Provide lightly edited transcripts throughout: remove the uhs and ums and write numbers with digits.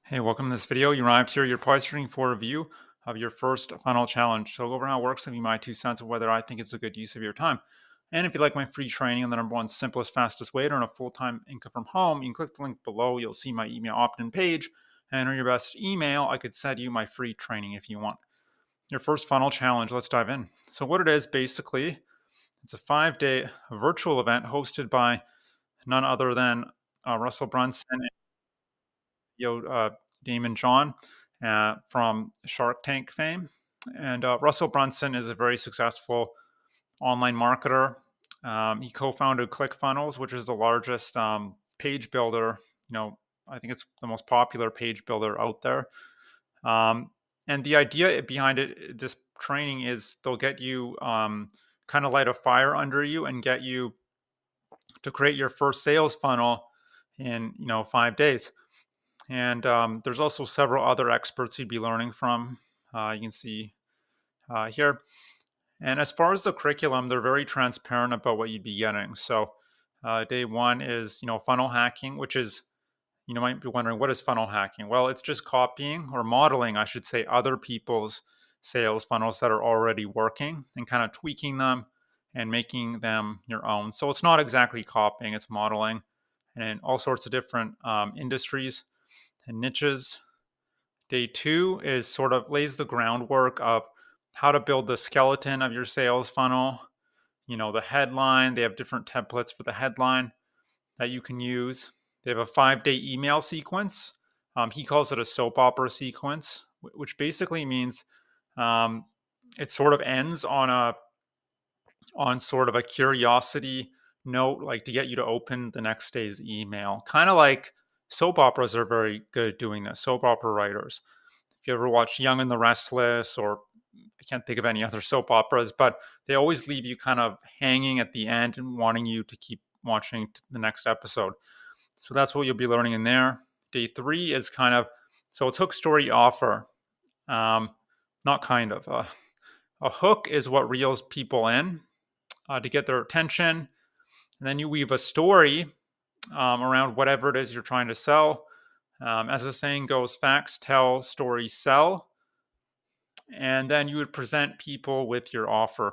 Hey, welcome to this video. You arrived here. You're probably searching for a review of your first funnel challenge. So, I'll go over how it works, give you my 2 cents of whether I think it's a good use of your time. And if you like my free training on the number one simplest, fastest way to earn a full-time income from home, you can click the link below. You'll see my email opt-in page. And enter your best email. I could send you my free training if you want. Your first funnel challenge. Let's dive in. So, what it is basically, it's a 5-day virtual event hosted by none other than Russell Brunson, Damon John from Shark Tank fame. And Russell Brunson is a very successful online marketer. He co-founded ClickFunnels, which is the largest page builder. I think it's the most popular page builder out there. And the idea behind it, this training, is they'll get you kind of light a fire under you and get you to create your first sales funnel in 5 days. And there's also several other experts you'd be learning from. You can see here. And as far as the curriculum, they're very transparent about what you'd be getting. So day one is, funnel hacking, which is, might be wondering, what is funnel hacking? Well, it's just copying or modeling, I should say, other people's sales funnels that are already working and kind of tweaking them and making them your own. So it's not exactly copying, it's modeling, and in all sorts of different industries and niches. Day two is sort of lays the groundwork of how to build the skeleton of your sales funnel. The headline, they have different templates for the headline that you can use. They have a 5-day email sequence. He calls it a soap opera sequence, which basically means um, it sort of ends on sort of a curiosity note, like to get you to open the next day's email. Kind of like soap operas are very good at doing this. Soap opera writers. If you ever watch Young and the Restless, or I can't think of any other soap operas, but they always leave you kind of hanging at the end and wanting you to keep watching the next episode. So that's what you'll be learning in there. Day three is so it's hook, story, offer. Um, Not kind of. A hook is what reels people in to get their attention. And then you weave a story around whatever it is you're trying to sell. As the saying goes, facts tell, stories sell. And then you would present people with your offer.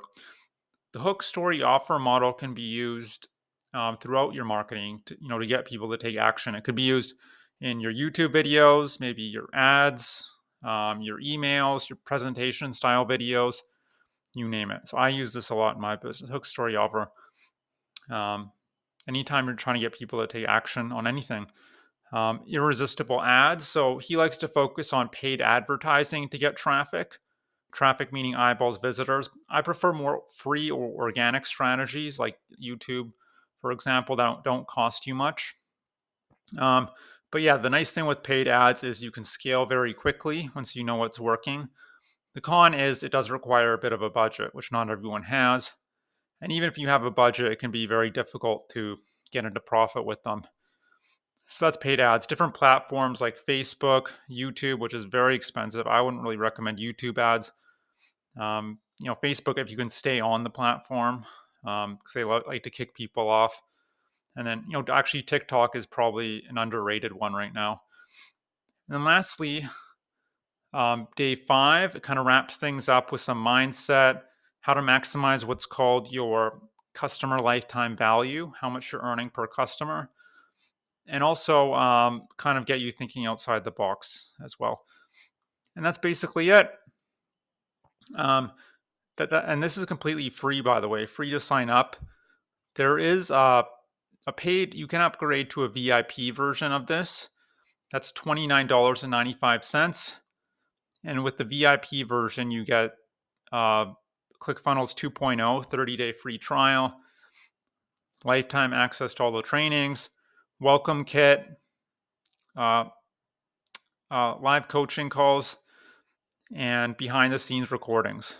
The hook, story, offer model can be used throughout your marketing to get people to take action. It could be used in your YouTube videos, maybe your ads, your emails, your presentation style videos, you name it. So I use this a lot in my business. Hook, story, offer. Um, Anytime you're trying to get people to take action on anything. Irresistible ads. So he likes to focus on paid advertising to get traffic. Traffic meaning eyeballs, visitors. I prefer more free or organic strategies like YouTube, for example, that don't cost you much. Um, but yeah, the nice thing with paid ads is you can scale very quickly once you know what's working. The con is it does require a bit of a budget, which not everyone has. And even if you have a budget, it can be very difficult to get into profit with them. So that's paid ads. Different platforms like Facebook, YouTube, which is very expensive. I wouldn't really recommend YouTube ads. Facebook, if you can stay on the platform, because they like to kick people off. And then, actually, TikTok is probably an underrated one right now. And then lastly, day five, it kind of wraps things up with some mindset, how to maximize what's called your customer lifetime value, how much you're earning per customer, and also kind of get you thinking outside the box as well. And that's basically it. Um, and this is completely free, by the way, free to sign up. There is a paid, you can upgrade to a VIP version of this. That's $29.95. And with the VIP version, you get ClickFunnels 2.0, 30-day free trial, lifetime access to all the trainings, welcome kit, uh, live coaching calls, and behind the scenes recordings.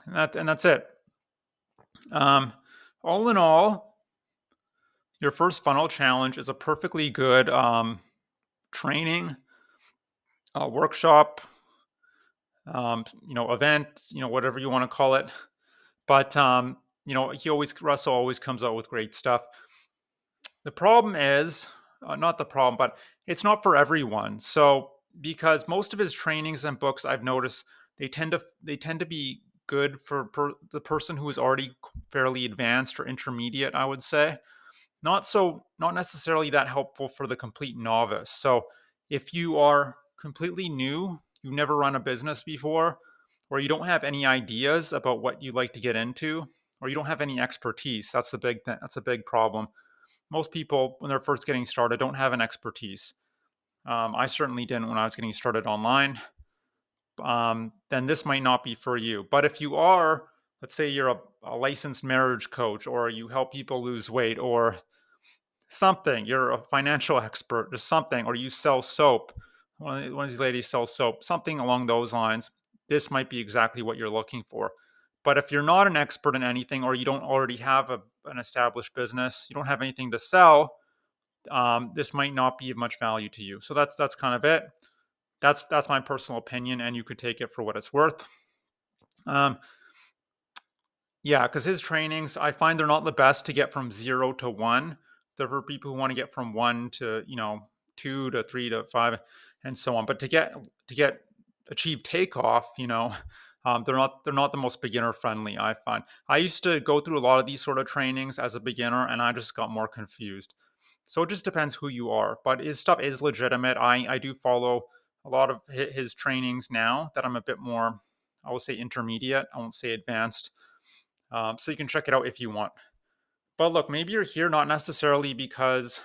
And that's it. Um, all in all, your first funnel challenge is a perfectly good training, workshop, event, whatever you want to call it. But Russell always comes out with great stuff. The problem is not the problem, but it's not for everyone. So because most of his trainings and books, I've noticed they tend to be good for the person who is already fairly advanced or intermediate, I would say. Not necessarily that helpful for the complete novice. So if you are completely new, you've never run a business before, or you don't have any ideas about what you'd like to get into, or you don't have any expertise, that's the big thing. That's a big problem. Most people, when they're first getting started, don't have an expertise. I certainly didn't when I was getting started online. Then this might not be for you. But if you are, let's say you're a licensed marriage coach, or you help people lose weight, or something, you're a financial expert, just something, or you sell soap. One of these ladies sells soap, something along those lines. This might be exactly what you're looking for. But if you're not an expert in anything, or you don't already have an established business, you don't have anything to sell, this might not be of much value to you. So that's kind of it. That's my personal opinion, and you could take it for what it's worth. Um, yeah, because his trainings, I find they're not the best to get from 0 to 1. They're for people who want to get from 1 to 2 to 3 to 5, and so on. But to get achieve takeoff, they're not the most beginner friendly. I find I used to go through a lot of these sort of trainings as a beginner, and I just got more confused. So it just depends who you are. But his stuff is legitimate. I do follow a lot of his trainings now that I'm a bit more, I will say, intermediate. I won't say advanced. So you can check it out if you want. But look, maybe you're here not necessarily because,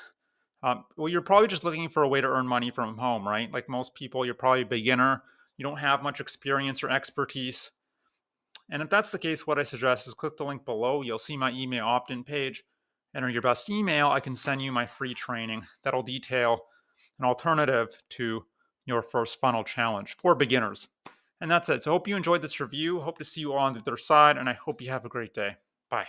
well, you're probably just looking for a way to earn money from home, right? Like most people, you're probably a beginner. You don't have much experience or expertise. And if that's the case, what I suggest is click the link below. You'll see my email opt in page. Enter your best email. I can send you my free training that'll detail an alternative to your first funnel challenge for beginners. And that's it. So I hope you enjoyed this review. Hope to see you all on the other side, and I hope you have a great day. Bye.